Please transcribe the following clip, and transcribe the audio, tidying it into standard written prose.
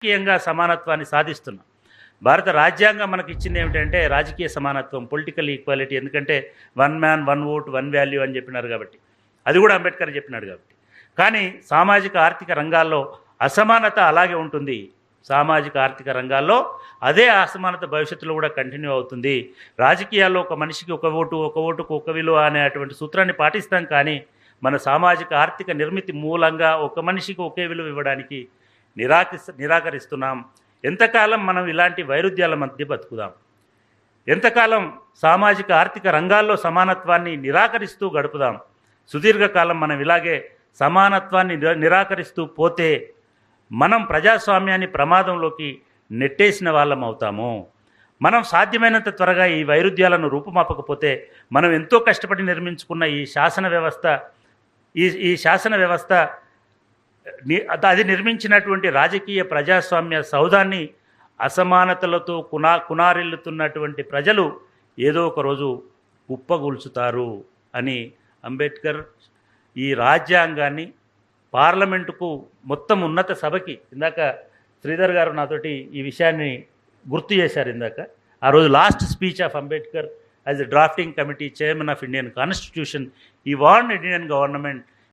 రాజకీయంగా సమానత్వాన్ని సాధిస్తున్నాం. భారత రాజ్యాంగం మనకి ఇచ్చింది ఏమిటంటే రాజకీయ సమానత్వం, పొలిటికల్ ఈక్వాలిటీ. ఎందుకంటే 1 మ్యాన్ 1 ఓట్ 1 వాల్యూ అని చెప్పినారు కాబట్టి, అది కూడా అంబేద్కర్ చెప్పినాడు కాబట్టి. కానీ సామాజిక ఆర్థిక రంగాల్లో అసమానత అలాగే ఉంటుంది. సామాజిక ఆర్థిక రంగాల్లో అదే అసమానత భవిష్యత్తులో కూడా కంటిన్యూ అవుతుంది. రాజకీయాల్లో ఒక మనిషికి ఒక ఓటుకు ఒక విలువ అనే అటువంటి సూత్రాన్ని పాటిస్తాం. కానీ మన సామాజిక ఆర్థిక నిర్మితి మూలంగా ఒక మనిషికి ఒకే విలువ ఇవ్వడానికి నిరాకరిస్తున్నాం. ఎంతకాలం మనం ఇలాంటి వైరుధ్యాల మధ్య బతుకుదాం? ఎంతకాలం సామాజిక ఆర్థిక రంగాల్లో సమానత్వాన్ని నిరాకరిస్తూ గడుపుదాం? సుదీర్ఘకాలం మనం ఇలాగే సమానత్వాన్ని నిరాకరిస్తూ పోతే మనం ప్రజాస్వామ్యాన్ని ప్రమాదంలోకి నెట్టేసిన వాళ్ళం అవుతాము. మనం సాధ్యమైనంత త్వరగా ఈ వైరుధ్యాలను రూపుమాపకపోతే మనం ఎంతో కష్టపడి నిర్మించుకున్న ఈ శాసన వ్యవస్థ అది నిర్మించినటువంటి రాజకీయ ప్రజాస్వామ్య సౌధాన్ని అసమానతలతో కునారిల్లుతున్నటువంటి ప్రజలు ఏదో ఒక రోజు కుప్పగూల్చుతారు అని అంబేద్కర్ ఈ రాజ్యాంగాన్ని పార్లమెంటుకు మొత్తం ఉన్నత సభకి, ఇందాక శ్రీధర్ గారు నాతోటి ఈ విషయాన్ని గుర్తు చేశారు. ఇందాక ఆ రోజు last speech of Ambedkar as a drafting committee chairman of Indian constitution, ఈ వార్న్ ఇండియన్ గవర్నమెంట్